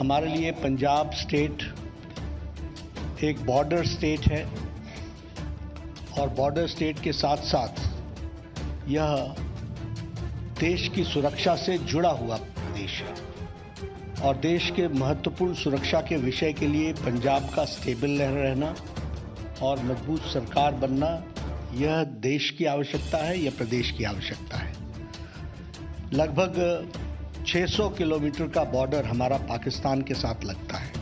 हमारे लिए पंजाब स्टेट एक बॉर्डर स्टेट है और बॉर्डर स्टेट के साथ साथ यह देश की सुरक्षा से जुड़ा हुआ प्रदेश है और देश के महत्वपूर्ण सुरक्षा के विषय के लिए पंजाब का स्टेबल रहना और मजबूत सरकार बनना यह देश की आवश्यकता है, यह प्रदेश की आवश्यकता है। लगभग 600 किलोमीटर का बॉर्डर हमारा पाकिस्तान के साथ लगता है।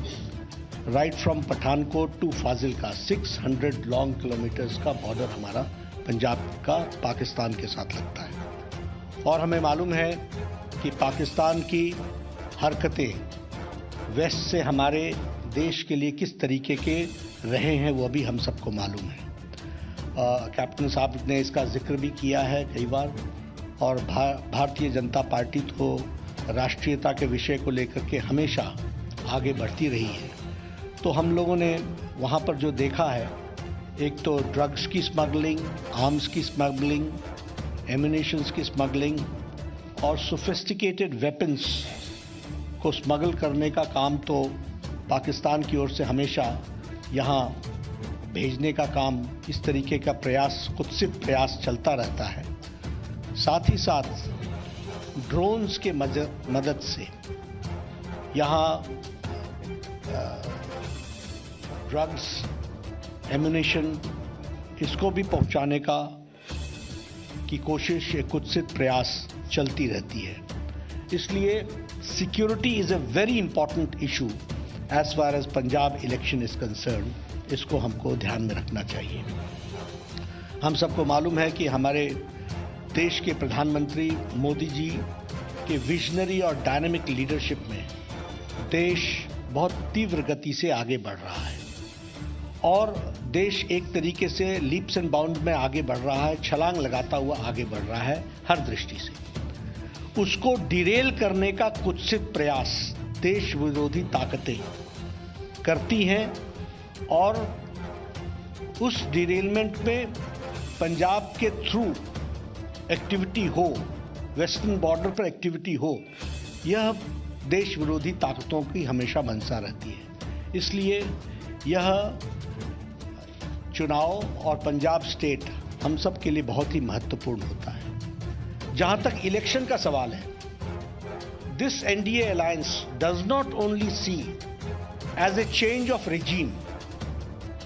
Right from Pathankot to Fazilka 600 long kilometres का बॉर्डर हमारा पंजाब का पाकिस्तान के साथ लगता है और हमें मालूम है कि पाकिस्तान की हरकतें वेस्ट से हमारे देश के लिए किस तरीके के रहे हैं वो भी हम सबको मालूम है। कैप्टन साहब ने इसका जिक्र भी किया है कई बार और भारतीय जनता पार्टी तो राष्ट्रीयता के विषय को लेकर के हमेशा आगे बढ़ती रही है। तो हम लोगों ने वहाँ पर जो देखा है, एक तो ड्रग्स की स्मगलिंग, आर्म्स की स्मगलिंग, एम्यूनिशंस की स्मगलिंग और सोफिस्टिकेटेड वेपन्स को स्मगल करने का काम तो पाकिस्तान की ओर से हमेशा यहाँ भेजने का काम, इस तरीके का प्रयास, कुत्सित प्रयास चलता रहता है। साथ ही साथ ड्रोन्स के मदद से यहाँ ड्रग्स, एम्यूनिशन इसको भी पहुंचाने की कोशिश, कुत्सित प्रयास चलती रहती है। इसलिए security is a very important issue as far as Punjab election is concern. इसको हमको ध्यान में रखना चाहिए। हम सबको मालूम है कि हमारे देश के प्रधानमंत्री मोदी जी के विजनरी और डायनामिक लीडरशिप में देश बहुत तीव्र गति से आगे बढ़ रहा है और देश एक तरीके से लीप्स एंड बाउंड में आगे बढ़ रहा है, छलांग लगाता हुआ आगे बढ़ रहा है हर दृष्टि से। उसको डिरेल करने का कुत्सित प्रयास देश विरोधी ताकतें करती हैं और उस डिरेलमेंट में पंजाब के थ्रू एक्टिविटी हो, वेस्टर्न बॉर्डर पर एक्टिविटी हो, यह देश विरोधी ताकतों की हमेशा मंशा रहती है। इसलिए यह चुनाव और पंजाब स्टेट हम सब के लिए बहुत ही महत्वपूर्ण होता है। जहां तक इलेक्शन का सवाल है, this NDA alliance does not only see as a change of regime.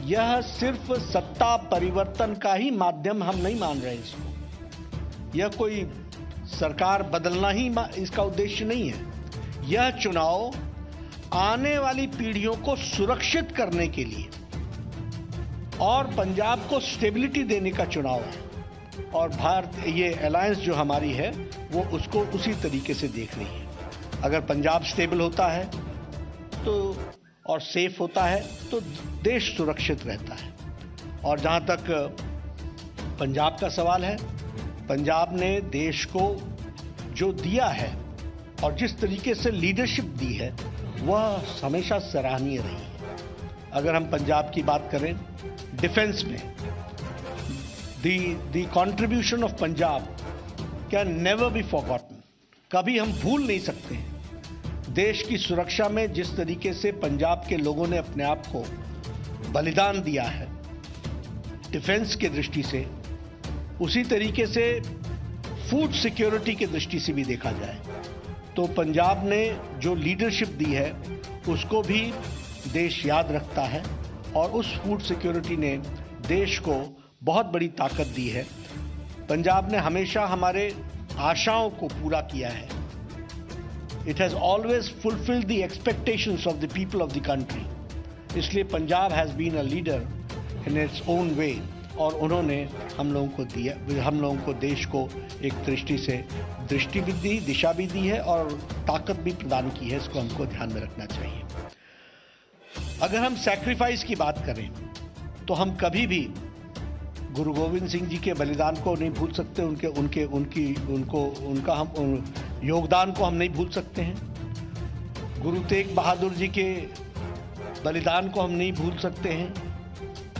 यह सिर्फ सत्ता परिवर्तन का ही माध्यम हम नहीं मान रहे इसको। यह कोई सरकार बदलना ही इसका उद्देश्य नहीं है। यह चुनाव आने वाली पीढ़ियों को सुरक्षित करने के लिए और पंजाब को स्टेबिलिटी देने का चुनाव है और भारत, ये अलायंस जो हमारी है वो उसको उसी तरीके से देख रही है। अगर पंजाब स्टेबल होता है तो और सेफ होता है तो देश सुरक्षित रहता है। और जहां तक पंजाब का सवाल है, पंजाब ने देश को जो दिया है और जिस तरीके से लीडरशिप दी है वह हमेशा सराहनीय रही है। अगर हम पंजाब की बात करें डिफेंस में, the contribution of Punjab can never be forgotten. कभी हम भूल नहीं सकते हैं देश की सुरक्षा में जिस तरीके से पंजाब के लोगों ने अपने आप को बलिदान दिया है डिफेंस के दृष्टि से, उसी तरीके से फूड सिक्योरिटी की दृष्टि से भी देखा जाए तो पंजाब ने जो लीडरशिप दी है उसको भी देश याद रखता है और उस फूड सिक्योरिटी ने देश को बहुत बड़ी ताकत दी है। पंजाब ने हमेशा हमारे आशाओं को पूरा किया है। It has always fulfilled the expectations of the people of the country. इसलिए Punjab has been a leader in its own way और उन्होंने हम लोगों को दिया, हम लोगों को देश को एक दृष्टि से दृष्टि भी दी, दिशा भी दी है और ताकत भी प्रदान की है। इसको हमको ध्यान में रखना चाहिए। अगर हम सैक्रिफाइस की बात करें तो हम कभी भी गुरु गोविंद सिंह जी के बलिदान को नहीं भूल सकते, उनका हम योगदान को हम नहीं भूल सकते हैं। गुरु तेग बहादुर जी के बलिदान को हम नहीं भूल सकते हैं,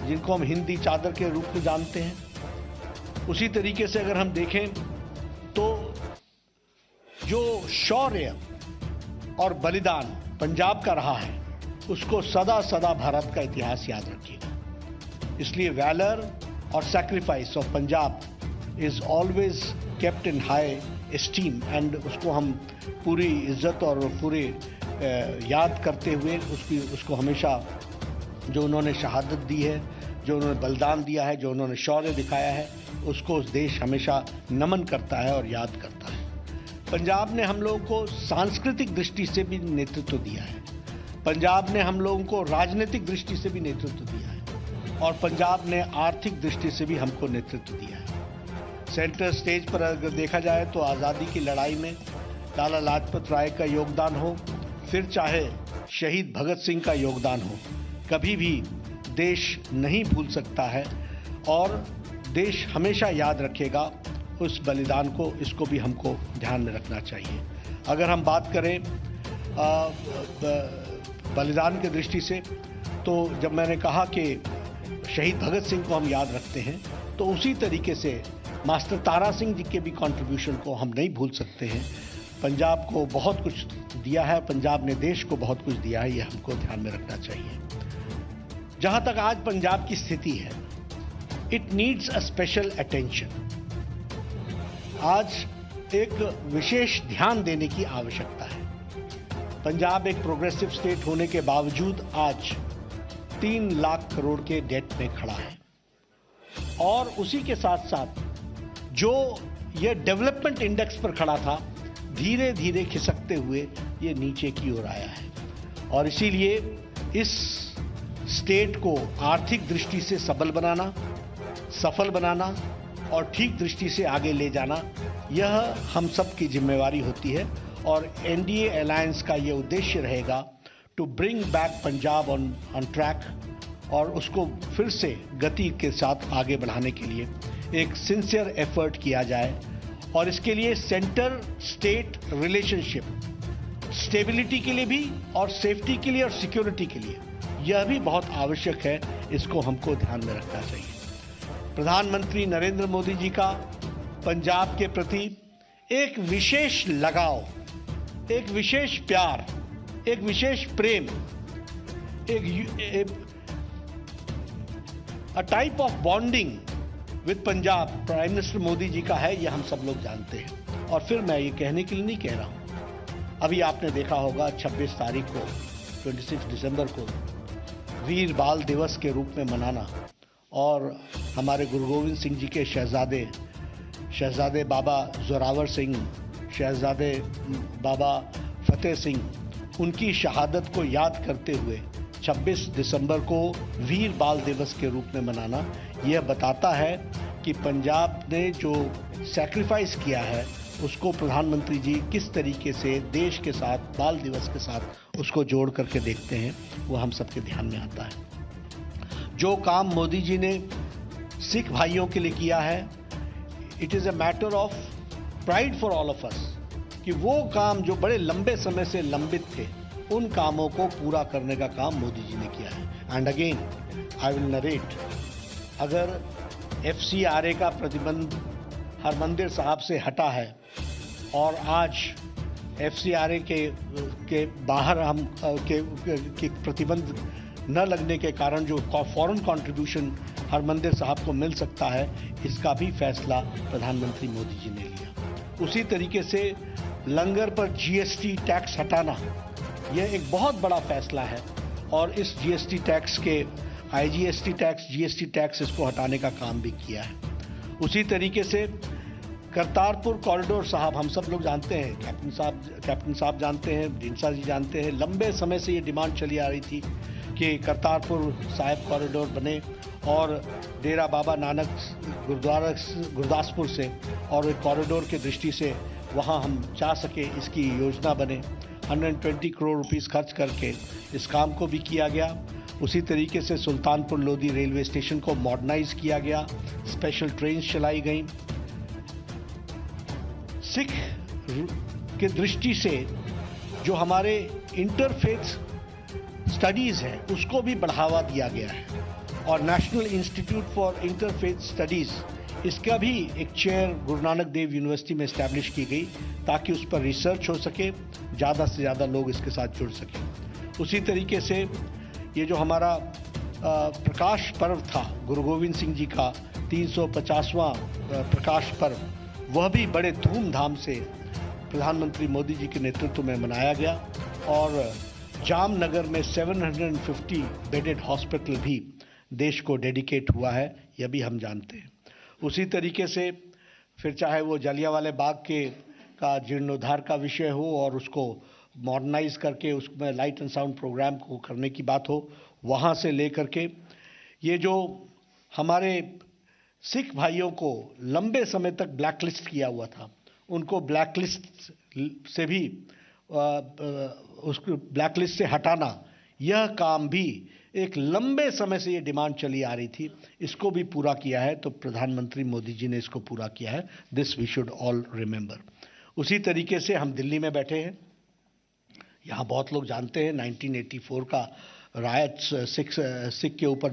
जिनको हम हिंदी चादर के रूप में जानते हैं। उसी तरीके से अगर हम देखें तो जो शौर्य और बलिदान पंजाब का रहा है, उसको सदा सदा भारत का इतिहास याद रखिएगा। इसलिए वैलर और sacrifice of Punjab is always kept in high esteem and उसको हम पूरी इज्जत और पूरे याद करते हुए उसको हमेशा जो उन्होंने शहादत दी है, जो उन्होंने बलिदान दिया है, जो उन्होंने शौर्य दिखाया है, उसको देश हमेशा नमन करता है और याद करता है। पंजाब ने हम लोगों को सांस्कृतिक दृष्टि से भी नेतृत्व दिया है, पंजाब ने हम लोगों को राजनीतिक दृष्टि से भी नेतृत्व दिया है और पंजाब ने आर्थिक दृष्टि से भी हमको नेतृत्व दिया है। सेंटर स्टेज पर अगर देखा जाए तो आज़ादी की लड़ाई में लाला लाजपत राय का योगदान हो, फिर चाहे शहीद भगत सिंह का योगदान हो, कभी भी देश नहीं भूल सकता है और देश हमेशा याद रखेगा उस बलिदान को। इसको भी हमको ध्यान में रखना चाहिए। अगर हम बात करें बलिदान की दृष्टि से, तो जब मैंने कहा कि शहीद भगत सिंह को हम याद रखते हैं, तो उसी तरीके से मास्टर तारा सिंह जी के भी कंट्रीब्यूशन को हम नहीं भूल सकते हैं। पंजाब को बहुत कुछ दिया है, पंजाब ने देश को बहुत कुछ दिया है, ये हमको ध्यान में रखना चाहिए। जहां तक आज पंजाब की स्थिति है, it needs a special attention. आज एक विशेष ध्यान देने की आवश्यकता है। पंजाब एक प्रोग्रेसिव स्टेट होने के बावजूद आज 3 लाख करोड़ के डेट में खड़ा है और उसी के साथ साथ जो ये डेवलपमेंट इंडेक्स पर खड़ा था, धीरे धीरे खिसकते हुए ये नीचे की ओर आया है और इसीलिए इस स्टेट को आर्थिक दृष्टि से सबल बनाना, सफल बनाना और ठीक दृष्टि से आगे ले जाना, यह हम सब की जिम्मेवारी होती है और एनडीए अलायंस का ये उद्देश्य रहेगा to bring back Punjab on track और उसको फिर से गति के साथ आगे बढ़ाने के लिए एक सिंसियर एफर्ट किया जाए और इसके लिए सेंटर स्टेट रिलेशनशिप स्टेबिलिटी के लिए भी और सेफ्टी के लिए और सिक्योरिटी के लिए यह भी बहुत आवश्यक है। इसको हमको ध्यान में रखना चाहिए। प्रधानमंत्री नरेंद्र मोदी जी का पंजाब के प्रति एक विशेष लगाव, एक विशेष प्यार, एक विशेष प्रेम, a type of bonding with Punjab prime minister Modi ji का है, ये हम सब लोग जानते हैं। और फिर मैं ये कहने के लिए नहीं कह रहा हूं, अभी आपने देखा होगा 26 तारीख को 26 दिसंबर को वीर बाल दिवस के रूप में मनाना और हमारे गुरु गोविंद सिंह जी के शहजादे बाबा जोरावर सिंह, शहजादे बाबा फतेह सिंह, उनकी शहादत को याद करते हुए 26 दिसंबर को वीर बाल दिवस के रूप में मनाना, यह बताता है कि पंजाब ने जो सैक्रिफाइस किया है उसको प्रधानमंत्री जी किस तरीके से देश के साथ, बाल दिवस के साथ उसको जोड़ करके देखते हैं, वो हम सबके ध्यान में आता है। जो काम मोदी जी ने सिख भाइयों के लिए किया है, it is a matter of pride for all of us कि वो काम जो बड़े लंबे समय से लंबित थे, उन कामों को पूरा करने का काम मोदी जी ने किया है। And again I will narrate, अगर FCRA का प्रतिबंध हरमंदिर साहब से हटा है और आज FCRA के बाहर हम के प्रतिबंध न लगने के कारण जो फॉरेन कंट्रीब्यूशन हरमंदिर साहब को मिल सकता है, इसका भी फैसला प्रधानमंत्री मोदी जी ने लिया। उसी तरीके से लंगर पर GST टैक्स हटाना, यह एक बहुत बड़ा फैसला है और इस GST टैक्स के IGST टैक्स, GST टैक्स, इसको हटाने का काम भी किया है। उसी तरीके से करतारपुर कॉरिडोर साहब, हम सब लोग जानते हैं, कैप्टन साहब जानते हैं, ढींडसा जी जानते हैं, लंबे समय से ये डिमांड चली आ रही थी कि करतारपुर साहिब कॉरिडोर बने और डेरा बाबा नानक गुरदासपुर से और एक कॉरिडोर के दृष्टि से वहाँ हम जा सके, इसकी योजना बने। 120 करोड़ रुपीस खर्च करके इस काम को भी किया गया। उसी तरीके से सुल्तानपुर लोधी रेलवे स्टेशन को मॉडर्नाइज किया गया, स्पेशल ट्रेन चलाई गई। सिख के दृष्टि से जो हमारे इंटरफेथ स्टडीज़ है उसको भी बढ़ावा दिया गया है और national institute for interfaith studies इसका भी एक चेयर गुरु नानक देव यूनिवर्सिटी में इस्टेब्लिश की गई ताकि उस पर रिसर्च हो सके, ज़्यादा से ज़्यादा लोग इसके साथ जुड़ सकें। उसी तरीके से ये जो हमारा प्रकाश पर्व था गुरु गोविंद सिंह जी का 350वां प्रकाश पर्व, वह भी बड़े धूमधाम से प्रधानमंत्री मोदी जी के नेतृत्व में मनाया गया और जामनगर में 750 बेडेड हॉस्पिटल भी देश को डेडिकेट हुआ है, यह भी हम जानते हैं। उसी तरीके से फिर चाहे वो जलियांवाला बाग का जीर्णोद्धार का विषय हो और उसको मॉडर्नाइज करके उसमें लाइट एंड साउंड प्रोग्राम को करने की बात हो, वहाँ से लेकर के ये जो हमारे सिख भाइयों को लंबे समय तक ब्लैकलिस्ट किया हुआ था, उनको ब्लैकलिस्ट से भी उसको ब्लैकलिस्ट से हटाना, यह काम भी एक लंबे समय से ये डिमांड चली आ रही थी, इसको भी पूरा किया है। तो प्रधानमंत्री मोदी जी ने इसको पूरा किया है। This we should all remember. उसी तरीके से हम दिल्ली में बैठे हैं, यहाँ बहुत लोग जानते हैं 1984 का रायट सिख के ऊपर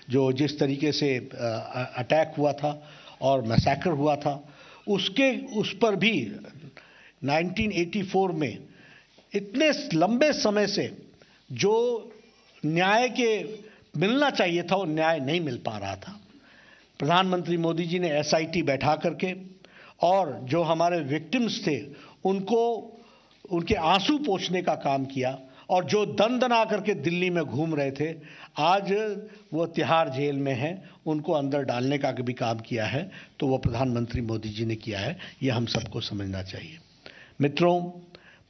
जो जिस तरीके से अटैक हुआ था और मैसेकर हुआ था, उस पर भी 1984 में इतने लंबे समय से जो न्याय के मिलना चाहिए था वो न्याय नहीं मिल पा रहा था। प्रधानमंत्री मोदी जी ने एसआईटी बैठा करके और जो हमारे विक्टिम्स थे उनको उनके आंसू पोंछने का काम किया और जो दन करके दिल्ली में घूम रहे थे, आज वो तिहाड़ जेल में हैं, उनको अंदर डालने का भी काम किया है। तो वो प्रधानमंत्री मोदी जी ने किया है, ये हम सबको समझना चाहिए। मित्रों,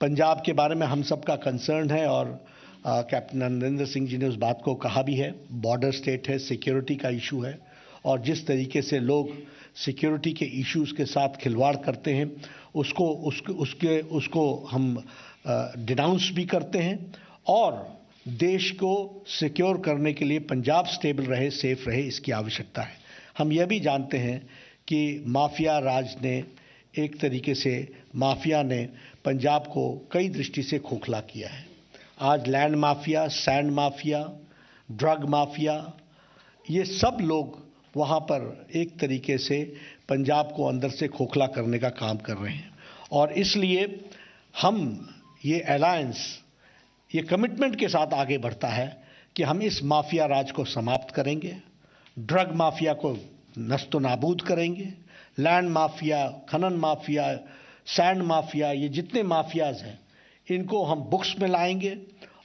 पंजाब के बारे में हम सबका कंसर्न है और कैप्टन अमरिंदर सिंह जी ने उस बात को कहा भी है। बॉर्डर स्टेट है, सिक्योरिटी का इशू है और जिस तरीके से लोग सिक्योरिटी के इश्यूज के साथ खिलवाड़ करते हैं उसको हम डिनाउंस भी करते हैं और देश को सिक्योर करने के लिए पंजाब स्टेबल रहे, सेफ रहे, इसकी आवश्यकता है। हम यह भी जानते हैं कि माफिया राज ने एक तरीके से माफिया ने पंजाब को कई दृष्टि से खोखला किया है। आज land mafia, sand mafia, drug mafia, ये सब लोग वहाँ पर एक तरीके से पंजाब को अंदर से खोखला करने का काम कर रहे हैं और इसलिए हम ये अलायंस ये कमिटमेंट के साथ आगे बढ़ता है कि हम इस माफिया राज को समाप्त करेंगे, ड्रग माफिया को नस्तो नाबूद करेंगे, लैंड माफिया, खनन माफिया, सैंड माफिया, ये जितने माफियाज हैं इनको हम बुक्स में लाएंगे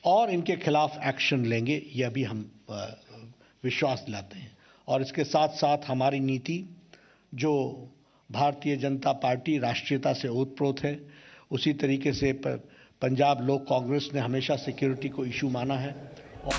और इनके खिलाफ एक्शन लेंगे, यह भी हम विश्वास दिलाते हैं। और इसके साथ साथ हमारी नीति जो भारतीय जनता पार्टी राष्ट्रीयता से ओतप्रोत है, उसी तरीके से पंजाब लोक कांग्रेस ने हमेशा सिक्योरिटी को इशू माना है और